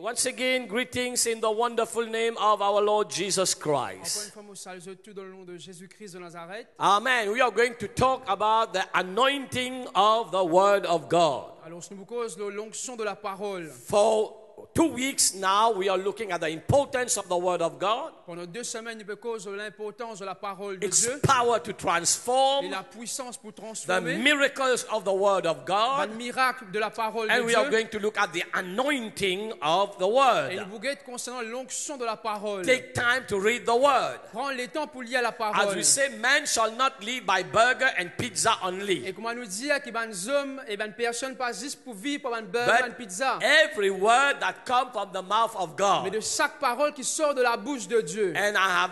Once again, greetings in the wonderful name of our Lord Jesus Encore une Christ. fois, nous saluons tout dans le nom de Jésus-Christ de Nazareth. Amen. We are going to talk about the anointing of the Word of God. Alors, nous vous cause l'onction de la parole. For 2 weeks now, we are looking at the importance of the Word of God, Pendant 2 semaines, nous vous cause l'importance de la parole de its Dieu power to et transform, la puissance pour the transformer, miracles of the Word of God, le miracle de la parole de and we are Dieu. going to look at the anointing of the Et Word. nous vous guette concernant l'onction de la parole. Take time to read the Word. Prends le temps pour lire la As parole. we say, man shall not live by burger and pizza only, Et comment nous dire que les hommes et les personnes pas juste pour vivre par un burger, but une pizza, every word that comes from the mouth of mais God. de chaque parole qui sort de la bouche de Dieu. And I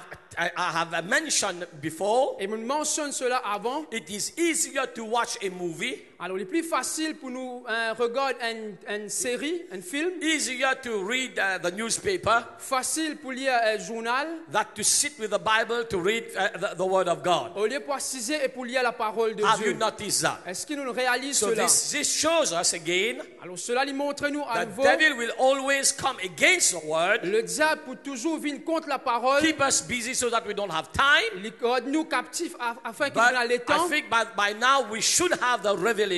have mentioned before, Et nous mentionne cela avant. it is easier to watch a movie, Alors, il est plus facile pour nous regarder une série, un film, easier to read the newspaper, facile pour lire un journal, than to sit with the Bible to read the Word of God. au lieu pour assister et pour lire la parole de Have you Dieu. noticed that? Est-ce que nous réalisons So cela? this shows us again Alors, cela lui montre nous à the nouveau, devil will always come against the Word, le diable pour toujours venir contre la parole, keep us busy so that we don't have time. il garde nous captifs afin qu'il But nous ait le I temps. think by now we should have the Et revelation.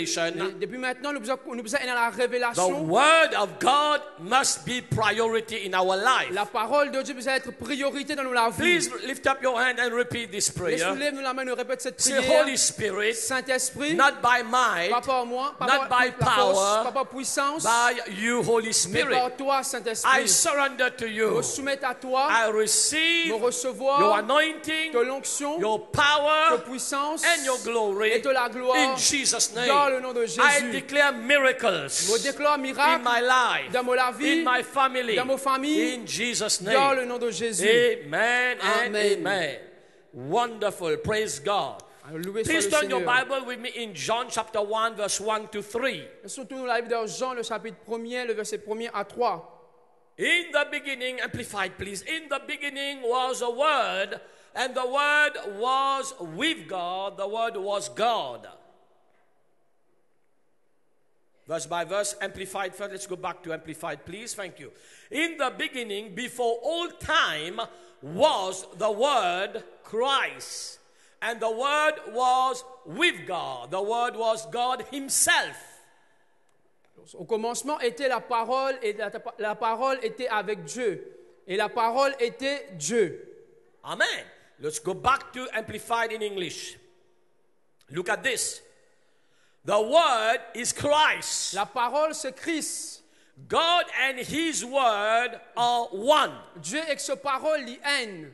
depuis maintenant, nous besoin aller dans la The révélation. Word of God must be priority in our life. La parole de Dieu doit être priorité dans la vie. Please lift up your hand and repeat this prayer. Laisse-nous la main, nous répète cette Say, prière. Holy Spirit, Saint-Esprit, not by might, pas par moi, pas not par by la force, power, pas par puissance, by you, Holy mais Spirit. par toi, I Saint-Esprit. surrender to Me you. soumettre à toi, I me receive your recevoir anointing, de l'onction, your de power, puissance and your glory. et de la gloire In Jesus' dans le name, nom de I Jésus. declare Je miracles déclare in miracle my life, dans ma vie, in my family, dans ma famille, in Jesus' dans name. le nom de Jésus. Amen and Amen. amen. Wonderful. Praise God. Alors, loué soit Please le turn your Seigneur. Bible with me in John chapter 1, verse 1 to 3. Surtout nous la Bible de Jean, le chapitre 1er, le verset 1er à 3. In the beginning, amplified please. In the beginning was a word, and the word was with God. The word was God. Verse by verse, amplified first. Let's go back to amplified, please. Thank you. In the beginning, before all time, was the word Christ. And the word was with God. The word was God himself. Au commencement était la parole et la parole était avec Dieu. Et la parole était Dieu. Amen. Let's go back to amplified in English. Look at this. The word is Christ. La parole c'est Christ. God and his word are one. Dieu et sa parole y haine.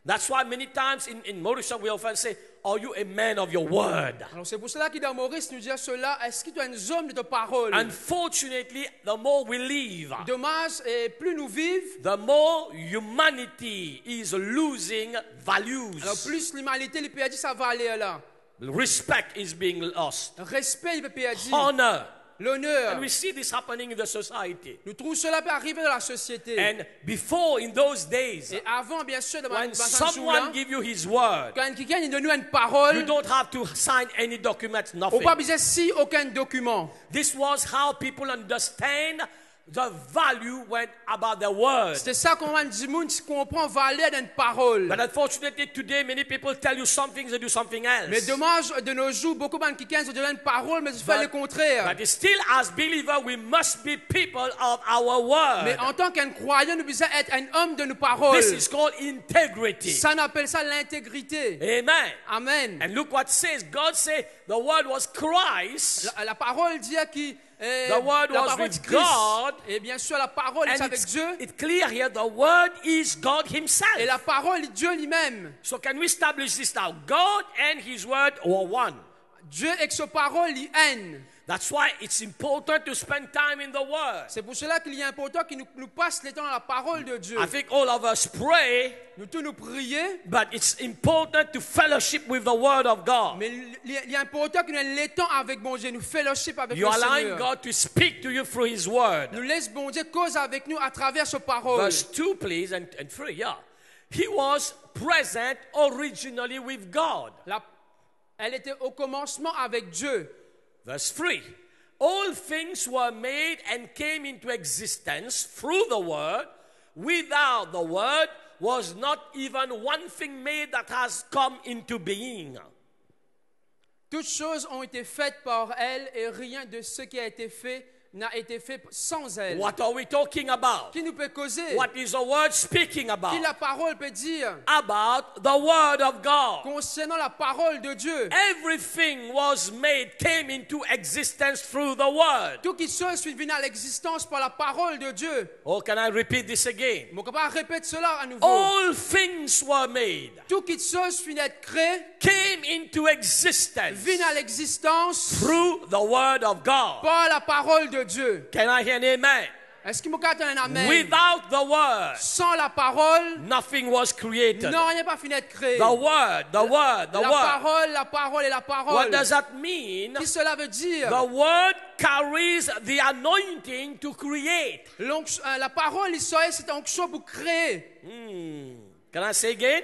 That's why many times in Mauritius we often say, are you a man of your word? Alors c'est pour cela qu'il dans Maurice nous dit cela, est-ce que tu es un homme de ta parole? Unfortunately, the more we live, Dommage, et plus nous vivons, the more humanity is losing alors values. plus l'humanité lui perdit sa valeur là. Respect is being lost. Respect il peut perdre. Honor. L'honneur. And we see this happening in the society. Nous trouvons cela peut arriver dans la société. And before, in those days, Et avant, bien sûr, when dans ce someone jour-là, give you his word, quand quelqu'un nous donne une you parole, don't have to sign any documents, on nothing. n'a pas besoin de signer aucun document. This was how people understand the value when about the word. C'est ça qu'on dit, le monde comprend la valeur d'une parole. But unfortunately, today many people tell you some things, they do something else. Mais dommage, de nos jours, beaucoup de gens qui donnent une parole, mais ils font le contraire. But still, as believers, we must be people of our word. Mais en tant qu'un croyant, nous devons être un homme de nos paroles. This is called integrity. Ça, on appelle ça l'intégrité. Amen. Amen. And look what it says. God said the word was Christ. La parole dit que The word la was parole with dit Christ. God. Et bien sûr, la parole est And avec Dieu. it's clear here the word is God himself. Et la parole est Dieu lui-même. So can we establish this now? God and his word are one. Dieu et sa parole y haine. That's why it's important to spend time in the word. C'est pour cela qu'il est important qu'il nous passe le temps dans la parole de Dieu. I think all of us pray, Nous tous nous prions, but it's important to fellowship with the word of God. mais il est important que nous ayons le temps avec bon Dieu, nous fellowship avec You're le allowing Seigneur. God to speak to you through his word. Nous laisse bon Dieu cause avec nous à travers sa parole. Verse 2, please, and 3, yeah. He was present originally with God. Elle était au commencement avec Dieu. Verse 3. all things were made and came into existence through the Word. Without the Word was not even one thing made that has come into being. Toutes choses ont été faites par elle et rien de ce qui a été fait n'a été fait sans elle. What are we talking about? Qui nous peut causer? What is the Word speaking Qui about? la parole peut dire? About the Word of God. Concernant la parole de Dieu. Everything was made, came into existence through the Word. Tout qui chose fut venu à l'existence par la parole de Dieu. Oh, can I repeat this again? Mon capable répète cela à nouveau. All things were made, Tout qui chose fut d'être créé, came into existence vient à l'existence through the Word of God. par la parole de Dieu. Can I hear an amen? Est-ce qu'il me capte un amen? Without the Word, Sans la parole, nothing was created. non, rien n'est pas fini d'être créé. The Word, the Word, the La Word. parole, la parole et la What parole. does that mean? Qu'est-ce que cela veut dire? The Word carries the anointing to create. La parole, Israël, c'est une onction pour créer. Can I say again?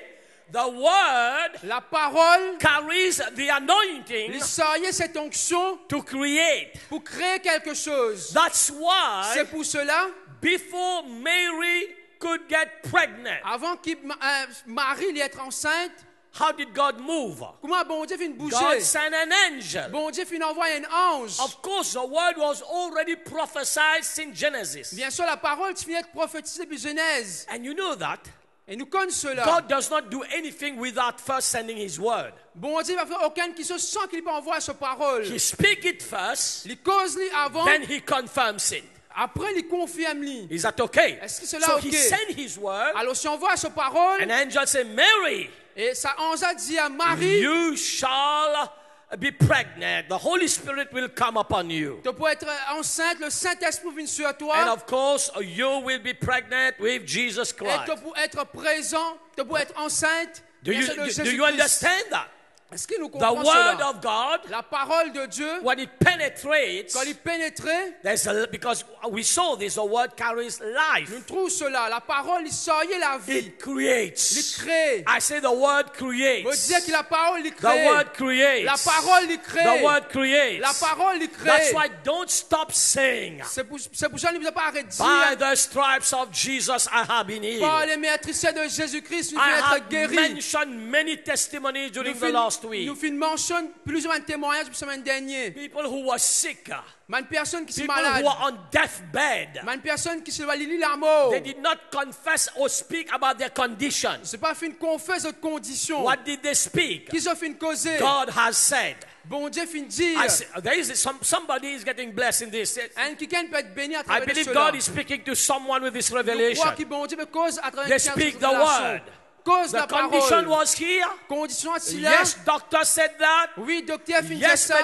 The Word La parole, carries the anointing l'Israël, c'est une onction to create. pour créer quelque chose. That's why C'est pour cela, before Mary could get pregnant, avant que Marie lui être enceinte, how did God move? comment bon Dieu fait God bouger? sent an angel. Bon Dieu fait envoyer un ange. Of course, the word was already prophesied in Genesis. Bien sûr, la parole finit d'être prophétisée depuis Genèse. And you know that Et nous connaissons cela. God does not do anything without first sending His word. Bon Dieu va faire aucune chose sans qu'il peut envoyer sa parole. He speaks it first, Il cause-lui avant, then He confirms it. après il confirme-lui. Is that okay? Est-ce que cela So est He ok? sent His word. Alors si on voit sa parole, An angel said, Mary, et ça ange a dit à Marie, you shall be pregnant. The Holy Spirit will come upon you. tu peux être enceinte, le Saint-Esprit vient sur And toi, of course, you will be pregnant with Jesus et Christ. tu peux être présent, tu peux être enceinte. Do bien you, sûr, de do you Jésus-Christ. understand that? Est-ce que nous The comprenons word cela? of God, La parole de Dieu, when it penetrates, quand il pénétrait, because we saw this, the word carries life. nous trouvons cela. La parole, il sortait la vie. It creates. Il crée. I say the word Vous creates. dire que la parole, il The crée. word creates. La parole, il crée. The word creates. La parole, il That's crée. why don't stop saying, C'est pour ça qu'il ne peut pas arrêter de by dire, the stripes of Jesus I have been par healed. les maîtrisses de Jésus-Christ, nous I pouvons être have guéris. mentioned many testimonies during the last week. Nous mentionne plusieurs témoignages pour la semaine dernière. People who were sick, Une personne qui est people malade, who were on deathbed. une personne qui se va lire la mort. They did not confess or speak about their condition. C'est pas fait une confesse de condition. What did they speak? Qu'ils ont fait une causer. God has said. Bon Dieu fait dire. There is somebody is getting blessed in this. Un quelqu'un peut être béni à I travers de believe cela. God is speaking to someone with this Je revelation. crois que bon Dieu peut cause à travers They quelqu'un speak cette the révélation. word. Cause The la condition parole. was here. Condition est là. Yes, doctor said that. Oui, docteur fin dire Yes, ça.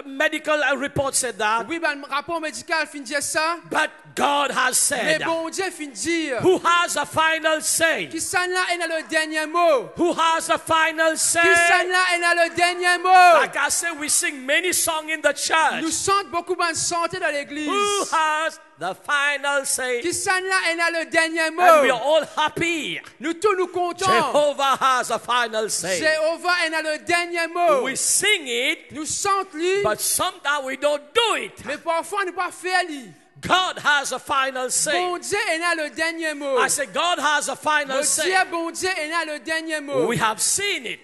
medical report said that. Oui, ben, rapport médical fin dire ça. But God has Mais said, bon Dieu fin dire. who has a final say? Qui s'en là est dans le dernier mot. Who has a final Qui say? s'en là est dans le dernier mot. Like I said, we sing many songs in the Nous church. chantons beaucoup de santé dans l'église. Who has the final say? Qui s'en là est dans le dernier And we are mot. all happy. Nous tous nous comptons. Jehovah has a final say. Jéhovah est dans le dernier mot. We sing it, Nous chantons lui, but sometimes we don't do it. mais parfois nous pas faire lui. God has a final say. Bon Dieu est dans le dernier mot. I say, God has a final say. Bon Dieu est dans le dernier mot. We have seen it.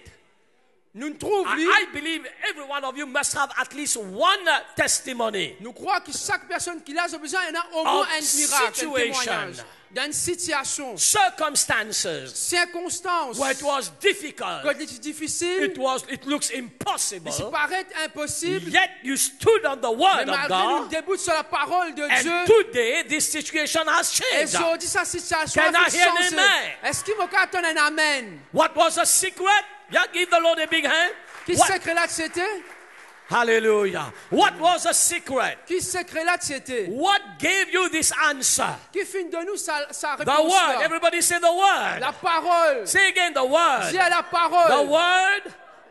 Nous nous trouvons lui. I believe every one of you must have at least one testimony Nous croyons que chaque personne qui a besoin a au moins of un miracle, un situation, témoignage. Dans une situation, circumstances circonstance, where it was difficult, quand il est difficile, it looks impossible, il paraît impossible, yet you stood on the word mais of malgré nous God, débute sur la parole de and Dieu. today this situation has Et changed. aujourd'hui, sa situation Can a I fait hear an changer. amen? Est-ce qu'il m'a donner un amen? What was the secret? Yeah, give the Lord a big hand. Qui What- secret là c'était? Hallelujah. What was the secret? Qui secret là c'était? What gave you this answer? Qui fait de nous sa The réponse word. là? Everybody say the word. La parole. Say again the word. Dis à la The parole. word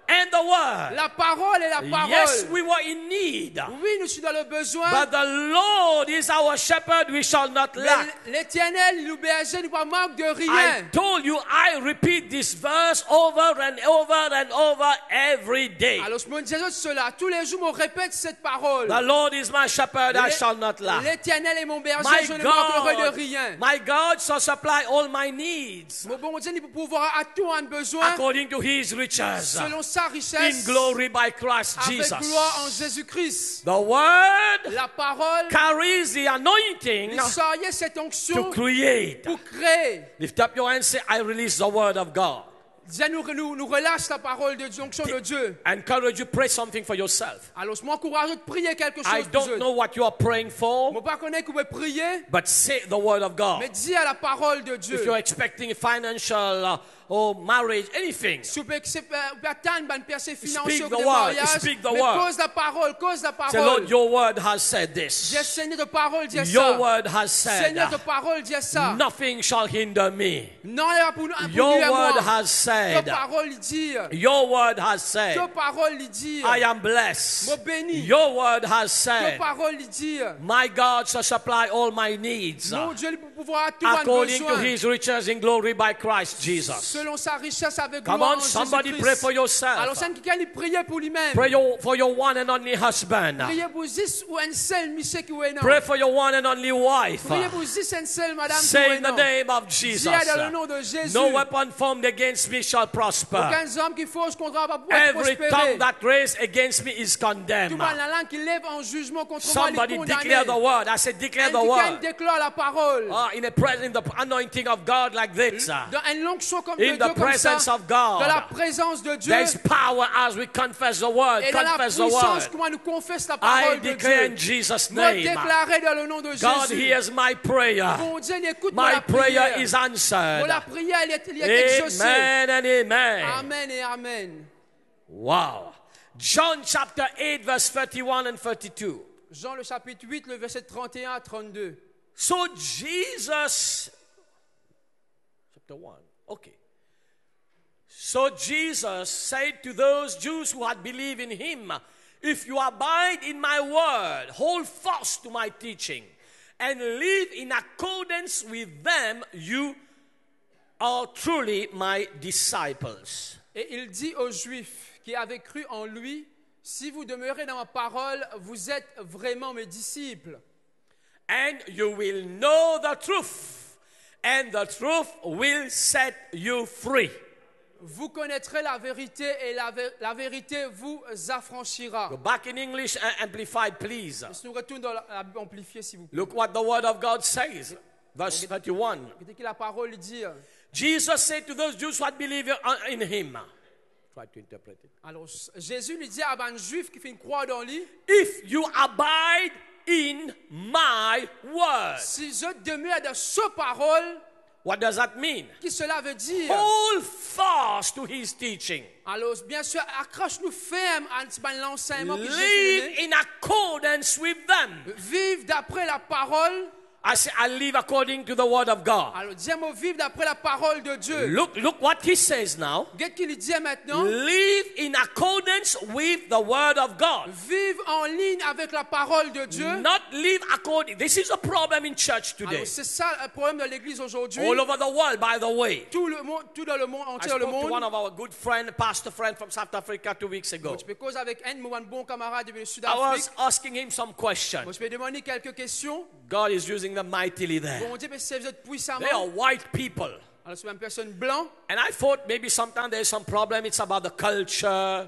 and the word. La parole et la parole. Yes, we were in need. Oui, nous sommes dans le besoin. But the Lord is our shepherd, we shall not lack. Mais l'Éternel, nous berger, nous pas manque de I rien. told you, I repeat this verse over and over and over every day. Alors, je me disais cela. Tous les jours, je répète cette parole. The Lord is my shepherd, I shall not lack. L'Éternel est mon berger, My je ne manquerai de God, rien. my God shall supply all my needs Mon bon Dieu, il peut pouvoir à tout un besoin according to his riches selon sa in richesse glory by Christ avec Jesus. gloire en Jésus-Christ. The word La parole, carries the anointing il s'agit cette to onction create. pour créer. Lift up your hand and say, I release the word of God. Déjà, nous relâche la parole de Dieu, l'onction de Dieu. I encourage you, pray something for yourself. Alors, je m'encourage de prier quelque I chose pour don't eux. know what you are praying Je for, ne pas connaître que vous pouvez prier, but say the word of God. mais dis à la parole de If Dieu. you're expecting financial or marriage, anything, Si vous pouvez atteindre une percée financière Speak ou the de word, mariage, speak the mais word. cause la parole, cause la say, Lord, parole. your word has said this. Dis, Seigneur, de parole, dis Your ça. word has said, Seigneur, de parole, dis ça. nothing shall hinder me. Non, il n'y a pas pour Your lui et moi. word has Que said, parole il dit. your word has said, Que parole il dit. I am blessed. Moi béni. Your word has Que said, parole il dit. my God shall supply all my needs Mon Dieu, il peut pouvoir tout un according to besoin. his riches in glory by Christ Jesus. Selon sa richesse avec Come gloire on, en somebody Jésus-Christ. pray for yourself. Alors, c'est quelqu'un qui prie pour lui-même. Pray for your one and only husband. Priez pour Zis ou un seul monsieur qui est non. Pray for your one and only wife. Priez pour Zis un seul madame qui Say est in the non. name of Jesus, Dis dans le nom de Jésus. no weapon formed against me shall prosper. Aucun homme qui fausse contre moi va pouvoir Every prospérer. tongue that raised against me is Tout condemned. mal la langue qui lève en jugement contre moi, Somebody il est condamné. declare the word. I said declare the Quelqu'un word. déclare la parole. In the anointing of God like this. Dans une onction comme In de the Dieu comme ça, presence of God. dans la présence de Dieu, There's power as we confess the word. et dans la Confess the puissance, word. comment nous confesse la I parole de declare in Dieu. Jesus' Moi name. déclarer dans le nom de God Jésus. hears my prayer. Mon Dieu, écoute My la prayer prière. is answered. La prière, elle est exaucée. Amen and amen. Amen et amen. Wow. John chapter 8 verse 31 and 32. Jean le chapitre 8, le verset 31 à 32. So Jesus, chapter 1, okay. So Jesus said to those Jews who had believed in him, if you abide in my word, hold fast to my teaching, and live in accordance with them, you are truly my disciples. Et il dit aux Juifs qui avaient cru en lui, si vous demeurez dans ma parole, vous êtes vraiment mes disciples. And you will know the truth, and the truth will set you free. Vous connaîtrez la vérité et la vérité vous affranchira. Go back in English and amplified, please. Si nous retournons dans l'amplifié, s'il vous plaît. Look what the word of God says. Verse 31. Écoutez que la parole dit. Jesus said to those Jews who had believed in him. Try to interpret it. Alors, Jésus lui dit à un juif qui fait une croix dans lui, If you abide in my word. si je demeure dans sa parole, What does that mean? qu'est-ce que cela veut dire? Hold fast to his teaching. Alors, bien sûr, accroche-nous ferme à l'enseignement que Jésus Live donné. in accordance with them. Vive d'après la parole. I say, I live according to the word of God. Alors, dis-moi, vive d'après la parole de Dieu. Look what he says now. Qu'est-ce qu'il dit maintenant? Live in accordance with the word of God. Vive en ligne avec la parole de Dieu. Not live according. This is a problem in church today. Alors, c'est ça le problème de l'église aujourd'hui. All over the world, by the way. Tout dans le monde I entier, le spoke to one monde. of our good friend, pastor friend from South Africa 2 weeks ago. Je peux causer avec un de mon bon camarade du I Sud-Afrique. was asking him some questions. Je peux demander quelques questions. God is using them mightily there. Bon Dieu, mais si vous êtes puissamment. They are white people. Alors, c'est une personne blanche. And I thought maybe sometimes there's some problem. It's about the culture.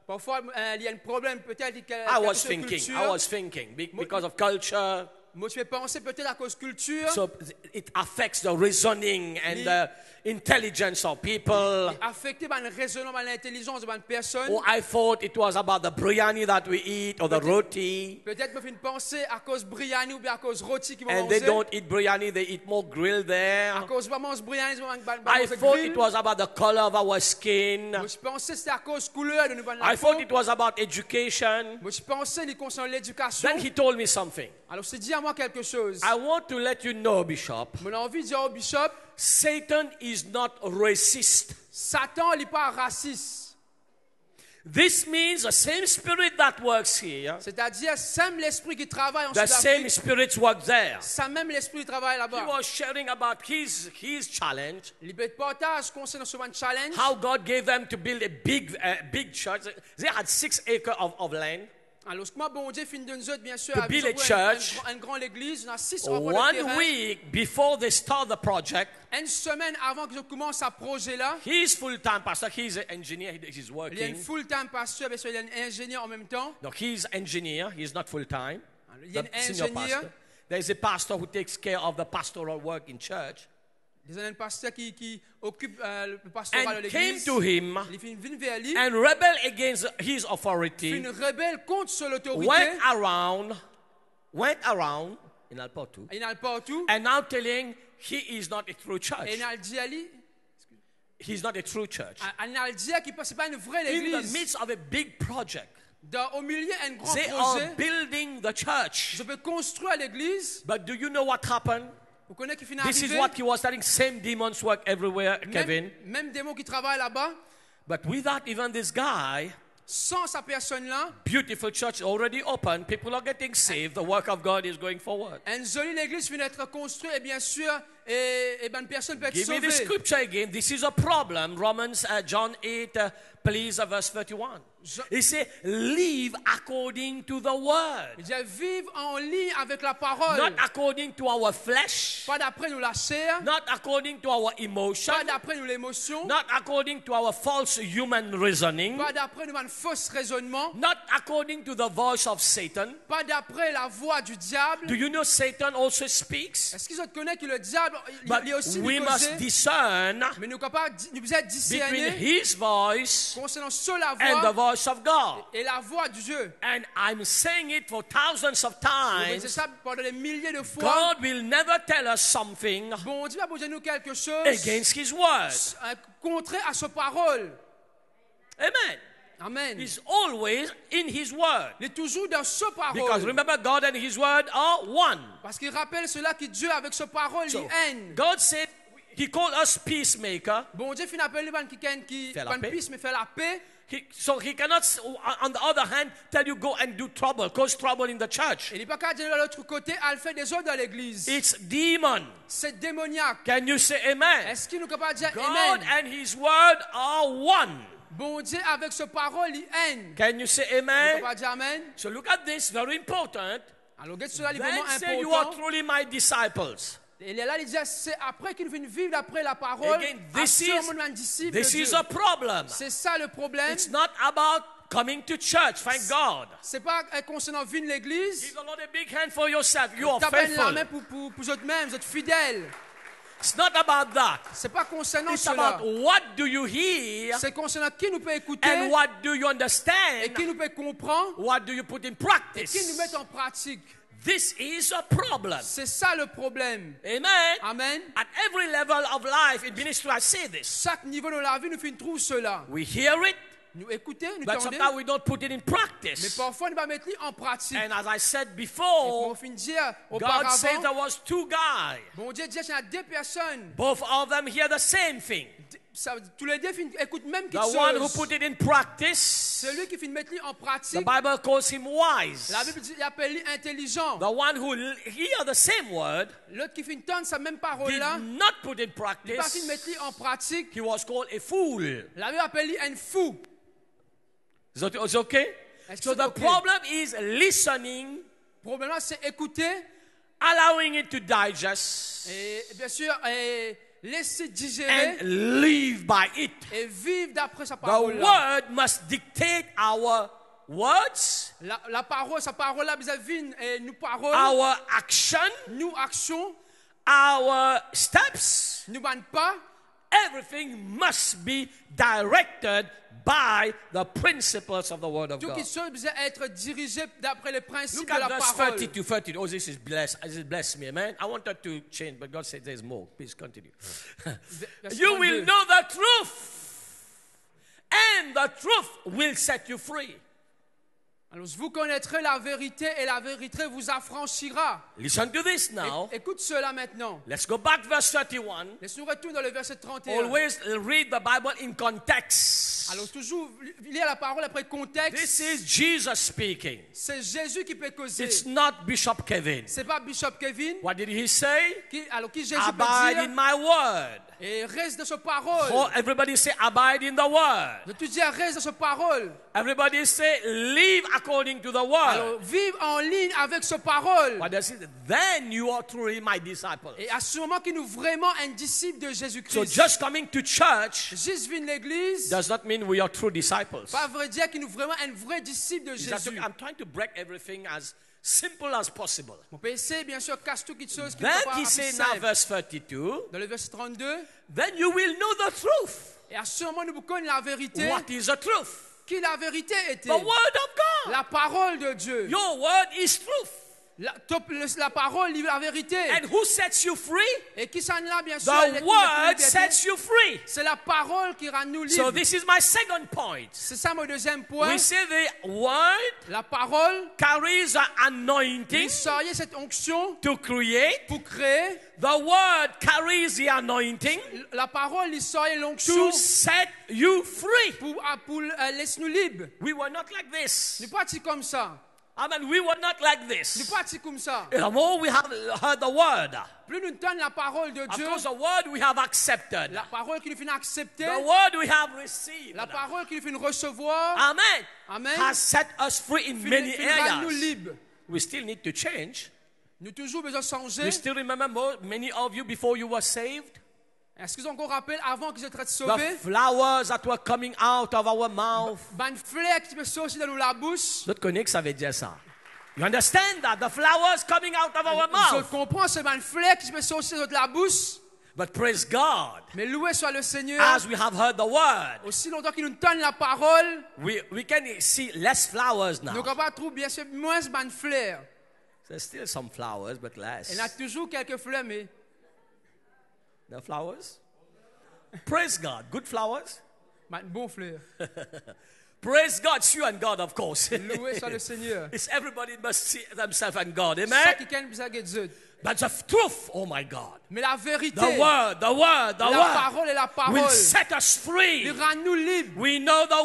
Parfois, il y a un problème peut-être. I was thinking because of culture. Moi, je vais penser peut-être à cause culture. So it affects the reasoning and the intelligence of people. Affecté par le raisonnement, par l'intelligence de une personne. Oh, I thought it was about the biryani that we eat or the roti. Peut-être me fait une pensée à cause biryani ou bien à cause roti qui vont And they manger. don't eat biryani, they eat more grilled there. À cause vraiment biryani, ils vont I manger thought grill. it was about the color of our skin. Moi, je pensais que c'était à cause couleur de nous la I peau. thought it was about education. Moi, je pensais qu'il concernait l'éducation. Then he told me something. Alors, c'est dit à moi quelque chose. I want to let you know, Bishop, Mon envie de dire au bishop, Satan is not racist. Satan n'est pas raciste. This means the same spirit that works here, C'est-à-dire, c'est même l'esprit qui travaille en the same Sud-Afrique. spirits work there. C'est même l'esprit qui travaille He là-bas. was sharing about his challenge, Il partage concernant ce challenge. how God gave them to build a big church. They had 6 acres of land. Alors, comment bon Dieu finit de nous autres, bien sûr, To à build a Vision, church. une grande église, on a 6 endroits de 1 terrain. week before they start the project, Une semaine avant que je commence ce projet-là, he's full-time pastor. He's an engineer. He's il y a working. une full-time pasteur, bien sûr, il y a un ingénieur en même temps. No, he's engineer. He's not full-time. Il y a The un senior ingénieur. pastor. There's a pastor who takes care of the pastoral work in church. Il y a un pasteur qui occupe le pastoral de And came l'église. to him Il fait une ville vers lui. and rebel against his Il fait authority. une rebelle contre son autorité. Went around in Alportu, Il n'a pas tout. and now telling he is not a true Et church. il a dit à lui, He's not a true church. il a dit que ce n'est pas une vraie In the église. midst of a big project, Au milieu d'un grand they projet, are building the church. je peux construire l'église. But do you know what happened? Vous connaissez qui finit This is arrivé. what he was telling. Same demons work everywhere, Kevin. Même des mots qui travaillent là-bas. But without even this guy, Sans sa personne-là, beautiful church already open. People are getting saved. The work of God is going forward. une jolie église finit d'être construite et bien sûr, et une personne peut être Give me the sauvée. scripture again. This is a problem. Romans, John 8, please, verse 31. He said, live according to the word. Il dit, vivre en ligne avec la parole. Not according to our flesh. Pas d'après nous la chair. Not according to our emotion. Pas d'après nous l'émotion. Not according to our false human reasoning. Pas d'après nous un faux raisonnement. Not according to the voice of Satan. Pas d'après la voix du diable. Do you know Satan also speaks? Est-ce qu'ils ont connu que le diable, But il est aussi we must causé, discern mais nous devons être between discernés his voice concernant seule la and the voix voice of God. et la voix du Dieu. And I'm saying it for thousands of C'est times. ça pendant des milliers de fois. God will never tell us something Bon Dieu va vous dire nous quelque chose against his word. contraire à sa parole. Amen. Amen. He's always in his word. Il est toujours dans sa Because parole. remember, God and his word are one. Parce qu'il rappelle cela que Dieu avec sa parole, So, il aime. God said, he called us peacemaker. Bon Dieu finit appelé qui Faire la paix. puisse me faire la paix. So he cannot, on the other hand, tell you go and do trouble, cause trouble in the church. Il n'est pas qu'à dire de l'autre côté, elle fait des ordres dans l'église. It's demon. C'est démoniaque. Can you say amen? Est-ce qu'il nous est capable de dire God Amen? and his word are one. Bon Dieu avec sa parole, il aime. Can you say Il est amen? capable de dire Amen. So look at this, very important. Alors, regarde cela, il est vraiment Then say you are important. truly my disciples. Il est là, il dit, c'est après qu'il vient vivre après la parole. Again, this un disciple de is Dieu. a problem. C'est ça le problème. It's not about coming to church, thank God. C'est pas concernant venir l'église. Give the Lord a big hand for yourself. You are Tapez la faithful. main pour vous autres mêmes, vous êtes fidèles. It's not about that. C'est pas concernant It's cela. about what do you hear C'est concernant qui nous peut écouter and what do you et understand? qui nous peut comprendre What do you put in et qui nous practice? met en pratique. This is a problem. C'est ça le problème. Amen. Amen. At every level of life in ministry, I say this. Chaque niveau de la vie, nous trouve cela. We hear it, Nous écoutons, nous but tendons, sometimes we don't put it in mais practice. parfois nous ne mettons en pratique. And as I said On before, finit dire God said auparavant, there was 2 guys. bon Dieu dit qu'il y a 2 personnes. Both of them hear the same thing. Tous les deux écoutent même The quelque one who chose. put it in practice, Celui qui finit mettre en the pratique, Bible calls him wise. la Bible dit, il appelle lui intelligent. The one who hear the same word L'autre qui finit entendre sa même did parole-là, not put in il pas finit practice. mettre en pratique. He was called a fool. La Bible appelle lui un fou. Is that is okay? Est-ce que So c'est the okay? problem is listening, Le problème, c'est écouter allowing it to digest, et bien sûr laisser digérer and live by it. et vivre d'après sa The parole. word must dictate our words, La parole, sa parole là, vis-à-vis nous parole, our action, nous action, our steps. nous ban pas. Everything must be directed by the principles of the Word of Tout God. qui soit doit être dirigé d'après les principes Look de at la verse parole. 30 to 32. Oh, this is blessed. This is blessed me, man. I wanted to change, but God said there's more. Please continue. Verset You will 32. know the truth, and the truth will set you free. Alors vous connaîtrez la vérité et la vérité vous affranchira. Listen to this now. Écoute cela maintenant. Let's go back to verse 31. Laisse-nous retourner dans le verset 31. Always read the Bible in context. Alors toujours lire la parole après contexte. This is Jesus speaking. C'est Jésus qui peut causer. It's not Bishop Kevin. C'est pas Bishop Kevin. What did he say? Alors qui Jésus peut Abide in dire my word. et reste dans sa parole. Oh, everybody say abide in the word. De tout dire reste dans sa parole. Everybody say live according to the word. Alors vive en ligne avec sa parole. What does it? Then you are truly my disciple. Et à ce moment qu'il nous vraiment un disciple de So Jésus-Christ. just coming to church Juste venir l'église. does not mean we are true disciples. Pas vrai dire qu'il nous vraiment un vrai disciple de Jésus. I'm trying to break everything as simple as possible. On peut essayer bien sûr casse toutes les choses qui Then sont pas he said plus now simples. verse 32, Dans le verset 32. then you will know the truth. Et à ce moment nous connaissons la vérité. What is the truth? Qui la vérité était. The word of God. La parole de Dieu. Your word is truth. La parole livre la vérité. And who sets you free? Et qui s'en là bien sûr. The word sets you free. C'est la parole qui rend nous So libres. this is my second point. C'est ça mon deuxième point. We say the word La parole, carries an anointing il sort cette onction to create. pour créer. The word carries the anointing La parole, il sort to l'onction set you free. pour laisser nous libres. We were not like this. Nous pas comme ça. I mean, we were not like Nous this. pas comme ça. The more we have heard the word, Plus nous tenons la parole de of Dieu, course, the word we have accepted, la parole qui nous fait accepter, the word we have received, la parole qui nous fait recevoir, amen, Amen, has set us free in many rend nous areas. libres. We still need to change. Nous toujours besoin de changer. You still remember many of you before you were saved? Est-ce qu'ils ont encore rappelé avant qu'ils soient The sauvés? flowers that were coming out of our mouth. Ben fleur qui peut sortir dans la bouche. L'autre connaît que ça veut dire ça. You understand that? The flowers coming out of our Je mouth. comprends, c'est ben fleur qui peut sortir de la bouche. But praise God, Mais loué soit le Seigneur. as we have heard the word, Aussi longtemps qu'il nous donne la parole, we can see less flowers nous now. ne trouver bien sûr moins ben fleurs. There's still some flowers, but less. Il y a toujours quelques fleurs, mais The flowers? Praise God. Good flowers? ben bon fleurs. Praise God. It's you and God, of course. Loué soit le Seigneur. It's everybody must see themselves and God. Ça Amen? qui can bisa Dieu. But the truth, oh my God. Mais la vérité, The word, the word, the la word parole et la will parole, set us free. il rend nous libres. We know the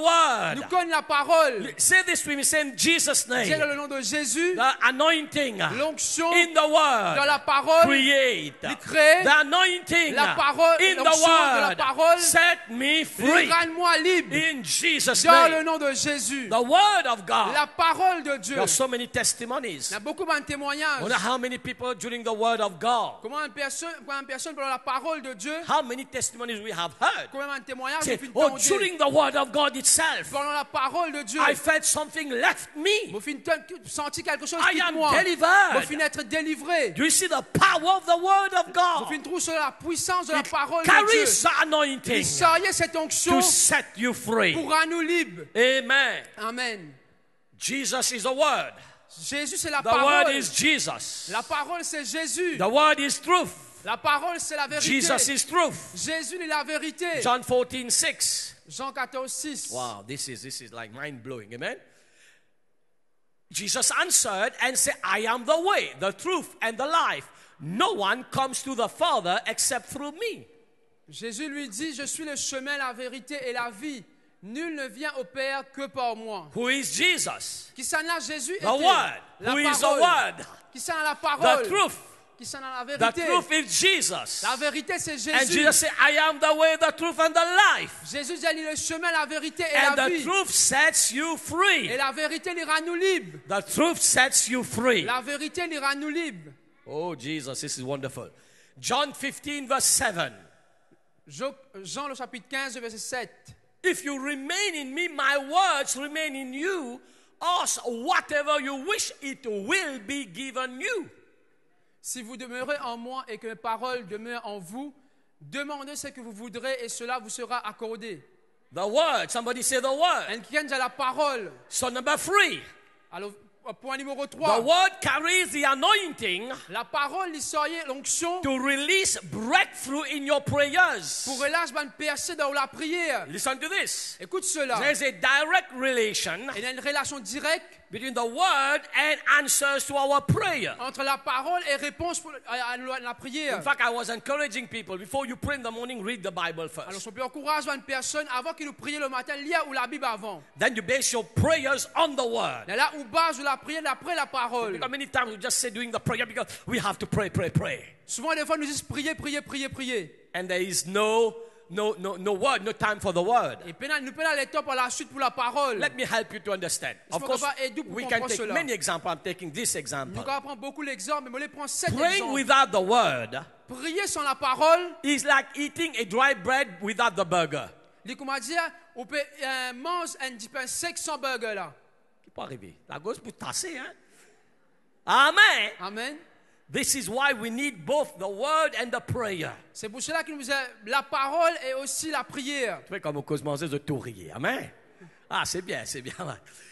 Nous word. connaissons la parole. Say this with me, say in Jesus' Dieu dans name. le nom de Jésus, The anointing l'onction in the dans word la parole, create. il crée, The anointing la parole, in the l'onction de la word parole, set me il free. rend-moi libre. In Jesus' Dans le name. nom de Jésus, The word of God. la parole de Dieu. There are so many Il testimonies. y a beaucoup de témoignages. Wonder how many people during the word of God. Comment une personne pendant la parole de Dieu, How many testimonies we have heard. combien de témoignages Say, vous finissez oh, during the word of God itself, pendant la parole de Dieu, I felt something left me. vous finissez sentir quelque chose I qui am moi. Vous delivered. finissez être délivré. Do you see the power of the word of Vous God? finissez trouver sur la puissance de la parole de Carries Dieu. the anointing Il sort cette onction to set you free. pour rendre nous libres. Amen. Amen. Jesus is the word. Jésus, c'est la The word parole. is Jesus. La parole, c'est Jésus. The word is truth. La parole, c'est la vérité. Jesus is truth. Jésus est la vérité. John 14:6. Jean 14, 6. Wow, this is like mind blowing. Amen. Jesus answered and said, I am the way, the truth, and the life. No one comes to the Father except through me. Jésus lui dit, je suis le chemin, la vérité et la vie. Nul ne vient au Père que par moi. Who is Jesus? Qui s'en a Jésus The word. La Who is the parole. word? Qui s'en a la The parole. truth. Qui s'en a la The vérité. truth is Jesus. La vérité, c'est And Jésus. Jesus said, I am the way, the truth, and the life. Jésus dit, il est le chemin, la vérité et And la the vie. truth sets you free. Et la vérité les rend nous libres. The truth sets you free. La vérité les rend nous libres. Oh, Jesus, this is wonderful. John 15, verse 7. Jean le chapitre 15, verset 7. If you remain in me, my words remain in you. Ask whatever you wish, it will be given you. Si vous demeurez en moi et que mes paroles demeurent en vous, demandez ce que vous voudrez et cela vous sera accordé. The word. Somebody say the word. Et qui a la parole. So number 3. Alors, Point numéro The 3. word carries the anointing La parole l'historien l'onction to release breakthrough in your prayers. pour relâcher une percée dans la prière. Listen to this. Écoute cela. There's a direct relation Il y a une relation directe between the word and answers to our prayer. entre la parole et réponse à la prière. In fact, I was encouraging people, before you pray in the morning, read the Bible Alors, first. on peut encourager une personne avant qu'il nous prie le matin, lire ou la Bible avant. Then you base your prayers on the word. Et là où base la prière après la parole. Because many times we just say doing the prayer because we have to pray, pray, pray. Souvent, des fois, nous disons prier, prier, prier, prier. And there is no word, no time for the word. Et puis, nous prenons le temps pour la suite pour la parole. Let me help you to understand. Of Laisse-moi course, capable aider pour we can comprendre take cela. many examples. I'm taking this Nous example. allons prendre beaucoup d'exemples, mais je vais prendre 7 Praying exemples. without the word Prier sans la parole, is like eating a dry bread without the burger. il comment dire, on peut manger un pain sec sans burger là. Qui peut arriver? La gauche pour tasser, hein? Amen. Amen. This is why we need both the word and the prayer. C'est pour cela qu'il nous a la parole et aussi la prière. Tu fais comme au cosmos de tout rire. Amen. Ah, c'est bien, c'est bien.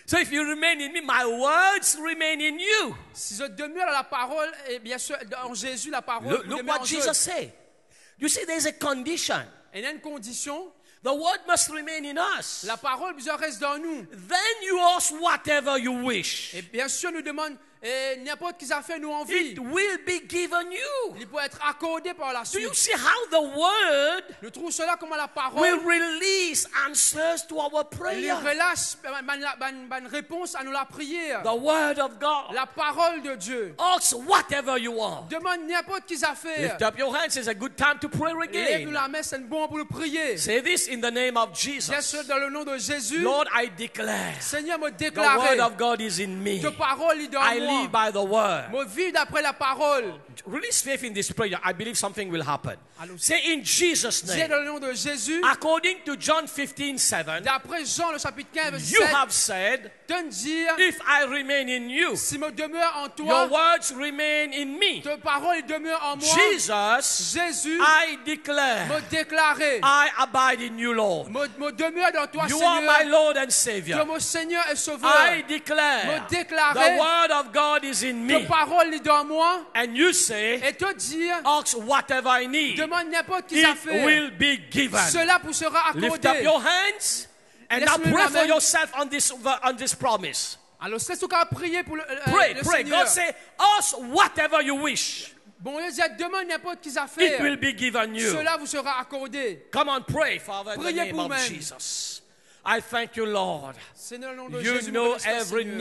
So if you remain in me, my words remain in you. Si je demeure dans la parole, et bien sûr, en Jésus, la parole Look demeure en what Jésus. Jesus said. You see, there's a condition. Il y a une condition, The word must remain in us. la parole bien sûr, reste dans nous. Then you ask whatever you wish. Et bien sûr, nous demandons n'importe qui a fait nous envie. It will be given you. Il peut être accordé par la Do you suite. see how the word Nous trouvons cela comme la will parole. release answers to our Il prayer? relâche une réponse à nous la prière. The word of God. La parole de Dieu. Ask whatever you want. Demande n'importe qui a fait. Lift up your hands. It's a good time to pray Lève-nous again. la main, c'est bon pour nous prier. Say this in the name of Bien Jesus. sûr, dans le nom de Jésus, Lord, I declare Seigneur me the déclaré, word of God is in me. ta parole est dans I moi. live by the word. Moi, vis d'après la parole. Release faith in this prayer. I believe something will happen. Allons-y. Say in Jesus' Dis name. dans le nom de Jésus, According to John 15:7, d'après Jean, le chapitre 15, verset you 7, have said, de dire, if I remain in you, si me demeure en your toi, words remain in me. ta parole demeure en moi. Jesus, Jésus I declare, me déclaré, I abide in you, Lord. me demeure dans toi, You are my Seigneur, Lord and que Savior. mon Seigneur est sauveur. I declare, Me déclarer, the word of God is in ta me. parole est dans moi, And you say, et te dire, ask whatever I need. demande n'importe qui a It fait. will be given. Cela vous sera Lift up accordé. your hands and now Laisse-le pray la for main. yourself on this promise. Alors, c'est ce qu'on va prier pour le Pray, pray. Seigneur. God say, ask whatever you wish. Bon Dieu, demande n'importe qui a It fait. will be given you. Cela vous sera accordé. Come on, pray, Father, in the Priez name pour of même. Jesus. I thank you, Lord. Seigneur, au nom de You Jésus, know me remercie, every Seigneur.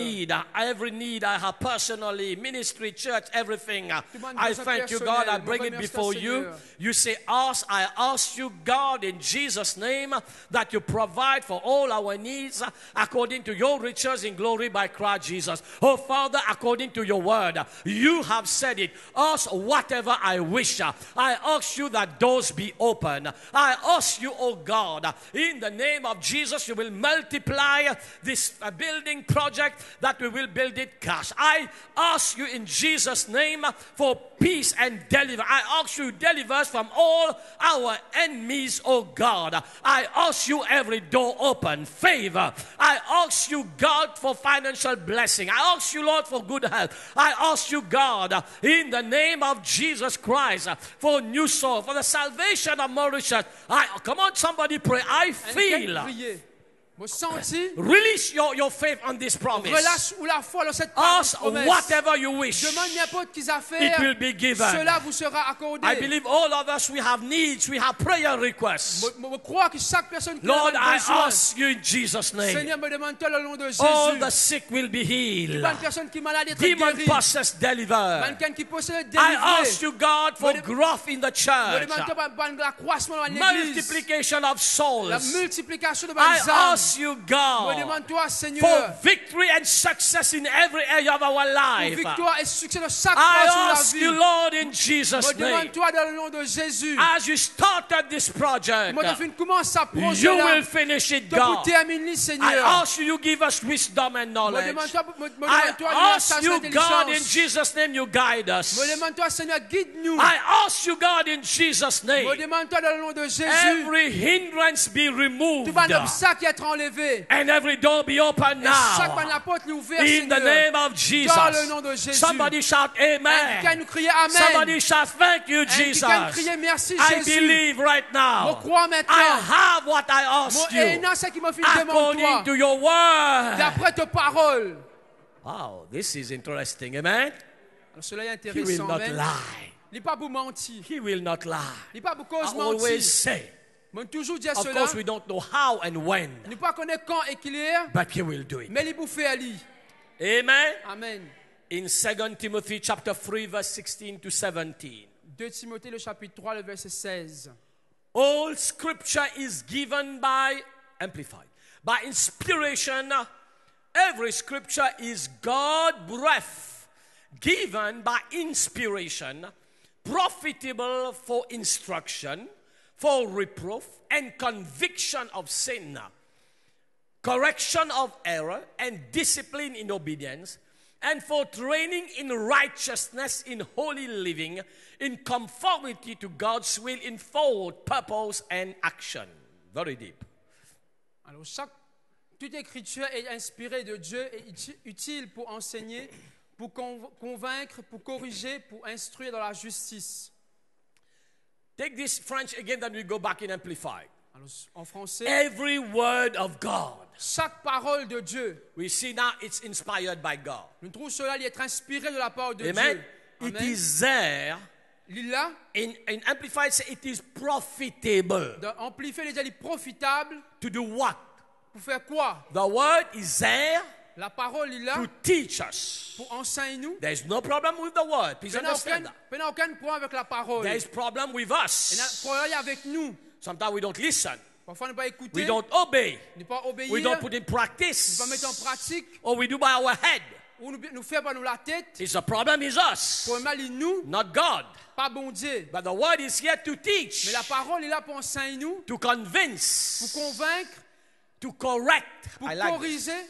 need I have personally, ministry, church, everything. Demande I besoin thank you, God. I personnel. bring Me it remercie, before you. Seigneur. You say, ask, I ask you, God, in Jesus' name, that you provide for all our needs according to your riches in glory by Christ Jesus. Oh, Father, according to your word, you have said it. Ask whatever I wish. I ask you that doors be open. I ask you, oh God, in the name of Jesus, you will multiply this building project, that we will build it cash. I ask you in Jesus' name for peace and deliver. I ask you deliver us from all our enemies, oh God. I ask you every door open, favor. I ask you, God, for financial blessing. I ask you, Lord, for good health. I ask you, God, in the name of Jesus Christ, for new soul, for the salvation of Mauritius. Come on, somebody pray. I feel. Priez. Me sentis, Release your faith on this promise. relâche ou la foi dans cette Ask promesse. whatever you wish. Demande n'importe qui a fait. It will be given. Cela vous sera accordé. I believe all of us, we have needs, we have prayer requests. Je crois que chaque personne qui Lord, a I besoin, ask you in Jesus' name. Seigneur, me demande-toi le nom de Jésus. All the sick will be healed. Pas une personne qui est malade être Demon guérie. possessed delivered. Quelqu'un qui possède I délivré. ask you, God, for Me growth in the Me church. demande-toi par l'accroissement dans l'église. Multiplication of La souls. multiplication de I bonnes âmes. ask you, Me God, demande-toi, for Seigneur, victory and success in every area of our pour life. victoire et succès dans chaque I portion de ask la you, vie. Lord, in Jesus' Me name, demande-toi dans le nom de Jésus. as you started this project, Moi, je commence à you projet là. will finish it, Donc, pour God. terminer, I Seigneur. ask you, you give us wisdom and Me knowledge. demande-toi, I ask you, God, in intelligence. Jesus' name, you guide us. Me demande-toi, Seigneur, guide-nous. I ask you, God, in Jesus' name, Me demande-toi dans le nom de Jésus. every hindrance be removed. Tout bon obstacle qui est enlevée. And every door be open Et chaque now. porte est ouverte, In the Seigneur. name of Jesus. Dans le nom de Jésus. Somebody shout amen. Quelqu'un nous crier Amen. Somebody shout thank you, Jesus. Quelqu'un crier merci, I Jésus. believe right Je now. crois maintenant. I have what I asked Et you non, ce qui m'a fait demander according to toi. your word. D'après ta parole. Wow, this is interesting. Amen. Alors, cela est He will intéressant. not Amen. lie. Il n'est pas pour mentir. He will not lie. Il n'est pas pour I cause always mentir. say, Mais toujours dire of cela. course, we don't know how and when, Nous ne pas connaître quand et qu'il est. but He will do it. Mais il peut faire ali. Amen. Amen. In 2 Timothy chapter 3, verse 16 to 17. 2 Timothée, le chapitre 3, le verset 16. All scripture is given by, amplified, by inspiration. Every scripture is God breath, given by inspiration, profitable for instruction, for reproof, and conviction of sin, correction of error, and discipline in obedience, and for training in righteousness, in holy living, in conformity to God's will, in forward purpose and action. Very deep. Alors, toute écriture est inspirée de Dieu et utile pour enseigner, pour convaincre, pour corriger, pour instruire dans la justice. Take this French again, then we go back in Amplified. Alors, en français, Every word of God. chaque parole de Dieu, We see now it's inspired by God. nous trouvons cela être inspiré de la parole de Amen. Dieu. It Amen. is there. Il est là, In Amplified, say it is profitable. d'amplifier les alliés profitables To do what? pour faire quoi? The word is there La parole est là to teach us. pour enseigner nous. There's no problem with the word. Please Il n'y a understand that. aucun point avec la parole. There is problem with Il y a un us. problème avec nous. Sometimes we don't listen. Parfois, ne pas écouter, We don't obey. ne pas obéir, We don't put in ne practice. pas mettre en pratique, Or we do by our head. ou nous faire par nous la tête. It's the problem is us, Pour mal, il nous, not God. pas bon Dieu. But the word is here to teach, Mais la parole est là pour enseigner nous, to pour convince, convaincre, to correct. pour I like corriger.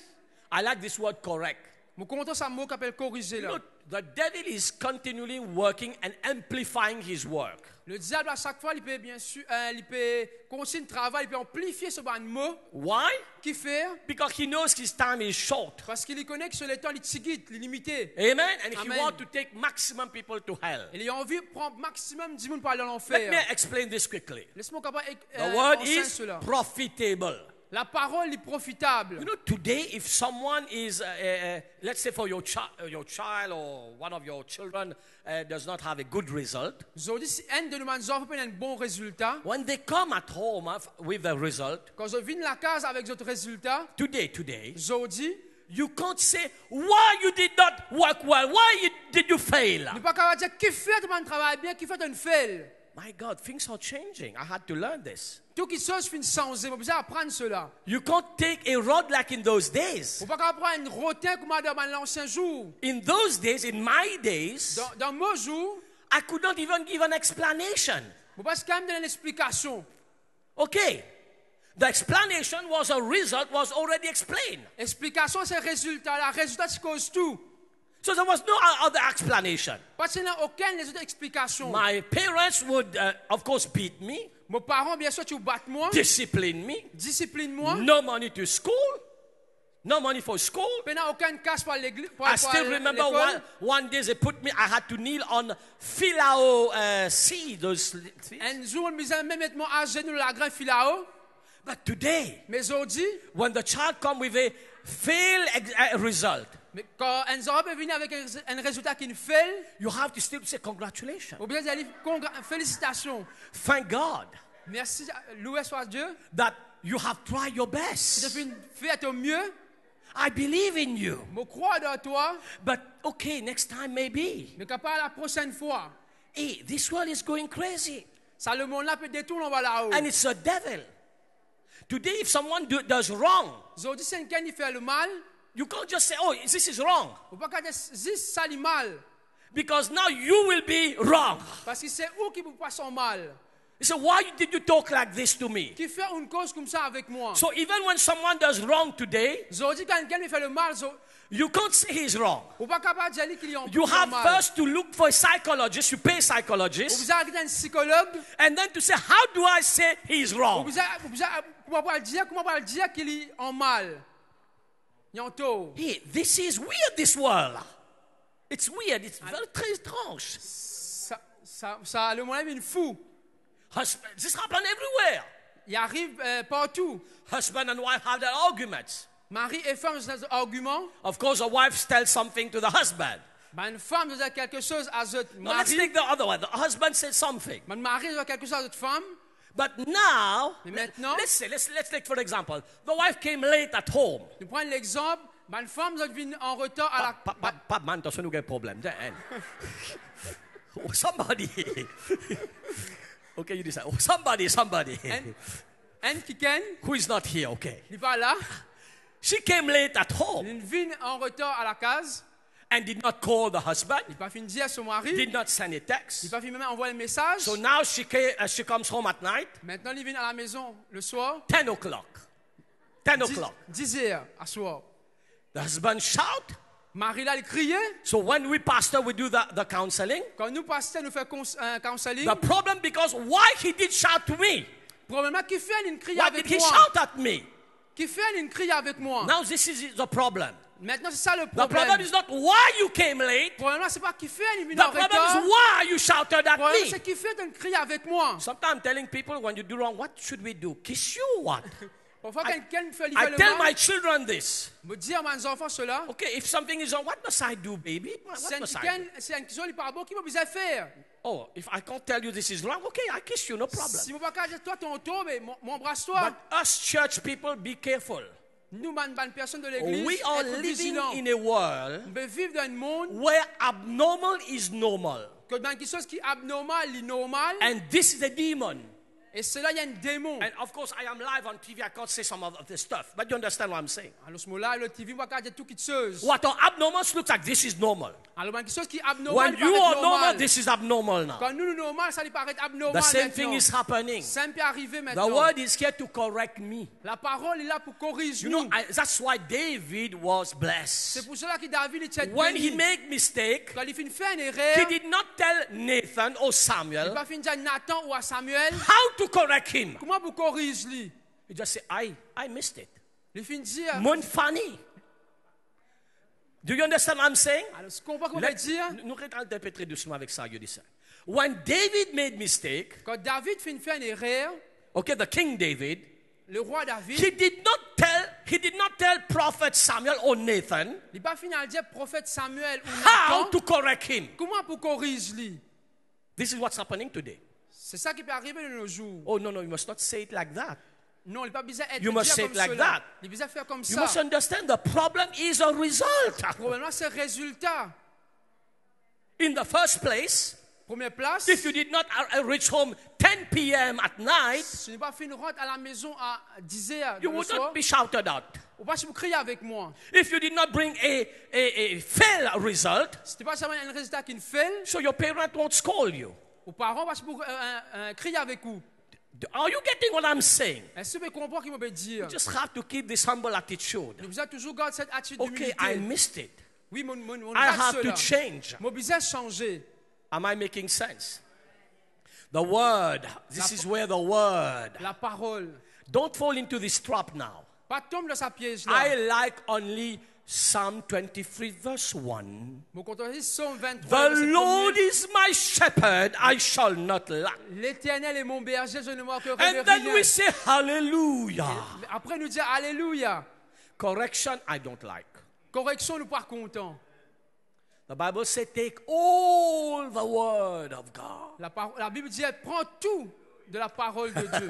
this word correct. Mon commentaire, c'est un mot qu'appelle corriger là. Look, the devil is continually working and amplifying his work. Le diable, à chaque fois, il peut bien sûr, il peut continuer le travail, il peut amplifier ce bon mot Why? qui fait, Because he knows his time is short. parce qu'il connaît que sur le temps, il est tigide, il est limité. Amen. And he Amen. wants to take maximum people to hell. Il a envie de prendre maximum 10 000 pour aller en Let enfer. me explain this quickly. Laisse-moi capable The word enseigner is cela. profitable. La parole est profitable. You know, today, if someone is, let's say, for your child or one of your children does not have a good result, Aujourd'hui, si un de nos enfants a un bon résultat, when they come at home with the result, quand je viens de la case avec d'autres résultats, today, aujourd'hui, you can't say why you did not work well, did you fail? nous pas capable de dire qui fait un travail bien, qui fait un fail. My God, things are changing. I had to learn this. Tout qui chose finit changer. Vous besoin apprendre cela. You can't take a rod like in those days. Vous pas capable prendre une rotin comme dans l'ancien jour. In those days, in my days, Dans mon jour, I could not even give an explanation. vous pas quand même donner une explication. Okay. The explanation was a result was already explained. Explication c'est résultat. La résultat c'est cause tout. So there was no other explanation. Parce qu'il n'y a aucune autre explication. My parents would, of course, beat me, Mes parents, bien sûr, tu battes moi, discipline me, discipline-moi. no money to school, no money for school. Il n'y a aucune casse pour l'église. I still remember one day they put me, I had to kneel on philao seed, those seeds. Un jour, nous avons même mettre à genoux la grande filao. But today, Mais aujourd'hui, when the child come with a failed result, mais quand un enfant peut venir avec un résultat qui nous fait, you have to still say congratulations. ou bien dire félicitations. Thank God Merci, loué soit Dieu. that you have tried your Tu as best. fait ton mieux. I believe in you. Je crois dans toi. But okay, next time maybe. Mais capable la prochaine fois. Hey, this world is going crazy. Ça, le monde là peut détourner, on va là-haut. And it's a devil. Today, if someone does wrong, Aujourd'hui, si quelqu'un qui fait le mal, you can't just say, oh, this is wrong. on ne peut pas dire juste ça le mal. Because now you will be wrong. Parce que c'est où qui vous passe en mal. He said, why did you talk like this to me? Qui fait une cause comme ça avec moi? So even when someone does wrong today, Aujourd'hui, quand quelqu'un me fait le mal, you can't say he's wrong. on ne peut pas capable de dire qu'il est en You have mal. first to look for a psychologist, you pay a Vous psychologist, avez un psychologue. and then to say, how do I say he's wrong? Comment pas le dire qu'il est en mal? Bientôt. Hey, this is weird, this world. It's weird, it's very très étrange. Ça, le monde est fou. This happens everywhere. Il arrive partout. Husband and wife have their arguments. Mari et femme ont des arguments. Of course, a wife tells something to the husband. Ben, une femme doit dire quelque chose à votre Now let's mari. take the other one. The husband says something. Ben, mari doit dire quelque chose à votre femme. But now, Mais maintenant, let's take for example, the wife came late at home. nous prenons l'exemple. Ben, une femme doit venir en retard à la... Pas man, attention, nous avons un problème. Oh, somebody. Okay, you decide. Oh, somebody. Un qui ken, Who is not here, okay. il va là. She came late at home Il vient en retard à la case. and did not call the husband, Il va finir dire à son mari. did not send a Il text. va finir même envoyer un message. So now she comes home at night, Maintenant, il vient à la maison le soir. 10 o'clock. 10 o'clock. 10 heures à soir. The husband shout. Mari là, il criait. So when we pastor, we do the counseling. Quand nous pasteurs nous faisons counseling. The problem because why he did shout to me? Probablement, qui fait une crie Why did avec he moi? shout at me? Qui fait une crie avec moi? Now this is the problem. Maintenant, c'est ça le The problem problème. is not why you came late. Probablement, c'est pas qui fait une The minute en problem retard. is why you shouted at Probablement, me. c'est qui fait une crie avec moi. Sometimes I'm telling people when you do wrong, what should we do? Kiss you or what? Parfois, quelqu'un me fait I livrer le tell my mal. children this. Me dire à mes enfants cela. Okay, if something is wrong, what must I do, baby? What C'est must I quelqu'un, do? c'est un question, il parle bon, qui va besoin faire? Oh, if I can't tell you this is wrong, okay, I kiss you, no problem. Si vous ne pouvez pas dire, toi, ton tour, mais m'embrasse-toi. But us church people, be careful. Nous, bonnes personnes de l'église, We are être living vigilants. in a world On peut vivre dans un monde where abnormal is normal. que dans quelque chose qui est abnormal, il est normal. And this is a demon. Et cela, il y a un démon. And of course, I am live on TV. I can't say some of this stuff. But you understand what I'm saying? Alors, ce mot-là, le TV, on va dire tout qui chose. What are abnormal looks like this is normal. Alors, quelque chose qui est abnormal, When il you paraît are normal, normal. this is abnormal now. Quand nous, normal, ça lui paraît abnormal The same maintenant. thing is happening. Ça peut arriver The maintenant. word is here to correct me. La parole est là pour corriger You nous. know, that's why David was blessed. C'est pour cela que David était When he béni. made mistake, Quand il finit fait une he erreur, did not tell Nathan or il Samuel va finir dire à Nathan ou à Samuel, how to correct him. comment vous corrigez lui? He just said, I missed it. Il finit dire, Mon funny. Do you understand what I'm saying? alors ce qu'on va dire, Nous interpréter doucement avec ça, you listen. When David made mistake, quand David finit fait une erreur, okay, the King David, le roi David, he did not tell prophet Samuel or Nathan il va finir à dire prophète Samuel ou how Nathan, to correct him. comment pour corriger lui? This is what's happening today. C'est ça qui peut arriver de nos jours. Oh no, you must not say it like that. Non, il n'est pas besoin d'être You must say comme it like cela. that. Il est besoin de faire comme You ça. must understand the problem is a result. Probablement, c'est le résultat. In the first place, Première place, if you did not reach home 10 p.m. at night, si tu n'as pas fait une rentre à la maison à 10 heures you le would soir, not be shouted out. ou pas si vous criez avec moi. If you did not bring a fail result, Si tu n'as pas seulement un résultat qui fait, so your parent won't scold you. aux parents, parce que vous criez avec vous. Are you getting what I'm saying? Est-ce que vous comprenez ce qu'il veut dire? You just have to keep this humble attitude. Vous avez toujours gardé cette attitude Okay, d'humilité. I missed it. Oui, mon I garde have to cela. change. Mon besoin changer. Am I making sense? The word. This is where the word. La parole. Don't fall into this trap now. Pas tomber dans sa piège là. I like only Psalm 23 verse 1. Mon contenu, Psaume 23. The verset Lord 1er. is my shepherd, I shall not lack. L'Éternel est mon berger, je ne manquerai de And then we rien. say hallelujah. Après, nous dire Alléluia. Correction, I don't like. Correction, nous pas contents. The Bible says take all the word of God. La Bible dit, prends tout de la parole de Dieu.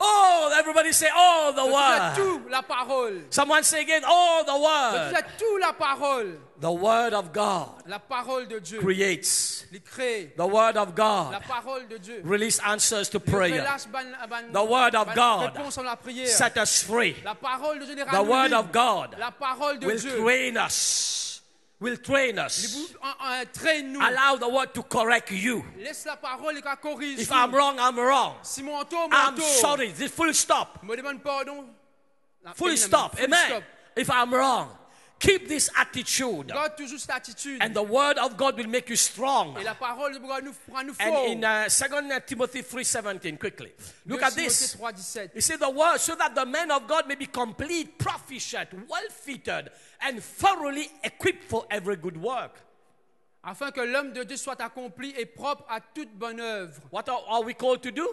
Oh, everybody say all the Tu word. as tout la parole. Someone say again, all the Tu word. as tout la parole. The word of God La parole de Dieu. creates. Il crée. The word of La God parole de Dieu. release answers to Il prayer. relâche The word of God réponse à la prière. set us free. La parole de Dieu les The rend word libres. of God La parole de will Dieu train us. will train us. Traîne-nous. Allow the word to correct you. Laisse la parole et qu'elle corrige. If I'm wrong, I'm wrong. Si mon tort, I'm sorry. This full stop. Me demande pardon. Full stop. Amen. If I'm wrong, keep this attitude. Garde toujours cette attitude. And the word of God will make you strong. Et la parole de Dieu nous fera nous And forts. in 2 Timothy 3:17, quickly. Look at this. 3:17. He said the word, so that the man of God may be complete, proficient, well-fitted, and thoroughly equipped for every good work. Afin que l'homme de Dieu soit accompli et propre à toute bonne œuvre. What are we called to do?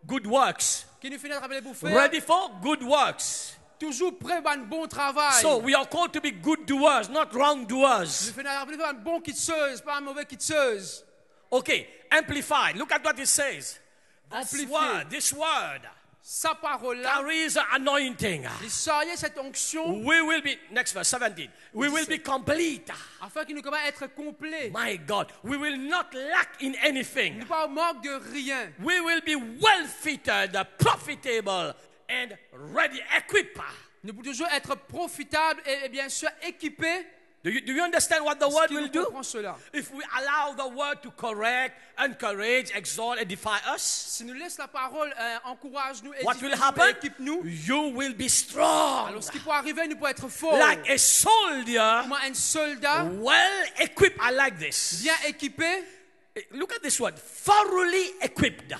Good works. Qui nous finit de rappeler pour faire. Ready for good works. Toujours prêt pour un bon travail. So we are called to be good doers, not wrong doers. Nous finit de rappeler pour un bon quitteuse, pas un mauvais quitteuse. Okay, amplified. Look at what it says. Amplifié. This word Sa parole-là, carries anointing. il charriait cette onction We will be, next verse, 17. We will be complete. afin qu'il nous commence à être complet. My God, we will not lack in anything. Nous ne pas au manque de rien. We will be well fitted, profitable, and ready, equipped. Nous pouvons toujours être profitables et bien sûr équipés. Do you understand what the word will do? Cela. If we allow the word to correct, encourage, exhort, edify us, si nous laissons la parole, encourage-nous, what will happen? équipe-nous. You will be strong. Alors ce qui peut arriver, nous pouvons être forts. Like a soldier, comme un soldat, well equipped. I like this. bien équipé. Look at this word, thoroughly equipped.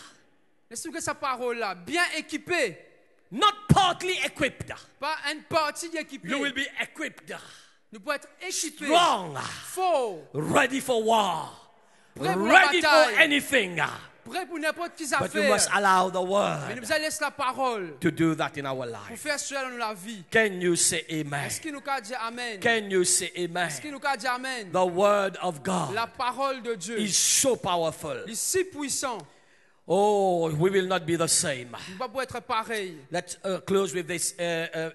Laissez-nous que sa parole-là, bien équipé. Not partly equipped. Pas une partie équipée. You will be equipped. Nous pouvons être équipés, strong, forts, ready for war, prêts pour ready la for bataille, anything. prêts pour n'importe qui But we affaire. must allow the Mais word nous allons laisser la parole to do that in our pour life. faire cela dans la vie. Can you say amen? Est-ce qu'il nous a dit amen? Can you say amen? Est-ce qu'il nous a dit amen? The word of God La parole de Dieu is so powerful. est si puissant. Oh, we will not be the same. Nous ne pouvons pas être pareil. Let's close with this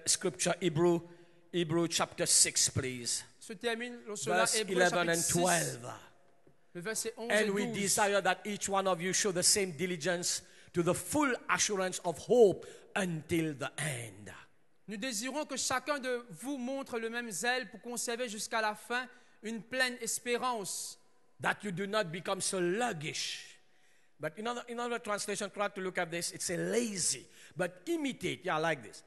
scripture, Hebrew chapter 6, please. Se termine cela, Verse Hébreux 11 chapitre and 6, 12. le verset 11 et And we 12. desire that each one of you show the same diligence to the full assurance of hope until the end. Nous désirons que chacun de vous montre le même zèle pour conserver jusqu'à la fin une pleine espérance. That you do not become so sluggish. But in other translation, try to look at this. It's a lazy. But imitate. Yeah, I like this.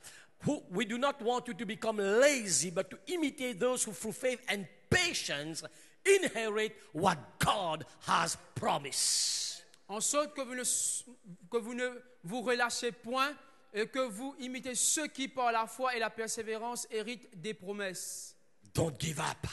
We do not want you to become lazy, but to imitate those who through faith and patience inherit what God has promised. En sorte que vous ne vous relâchez point et que vous imitez ceux qui, par la foi et la persévérance, héritent des promesses. Don't give up.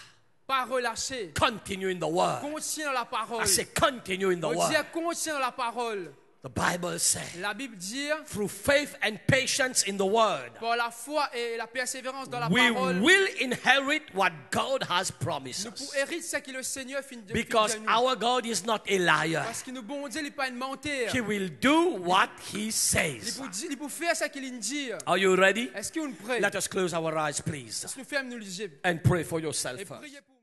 Pas relâcher. Continue in the word. Continue dans la parole. I say continue in the On word. dit continue dans la parole. The Bible says, La Bible dit, through faith and patience in the word, par la foi et la persévérance dans la we parole, will inherit what God has promised nous us. pouvons hériter ce que le Seigneur finit de Because nous. our God is not a liar. Parce qu'il nous bon Dieu, il n'est pas un menteur. He will do what he Il says. peut faire ce qu'il dit. Are you ready? Est-ce que nous prêts? Let us close our eyes, please, Est-ce que nous fermons nos yeux and pray for yourself et first. priez pour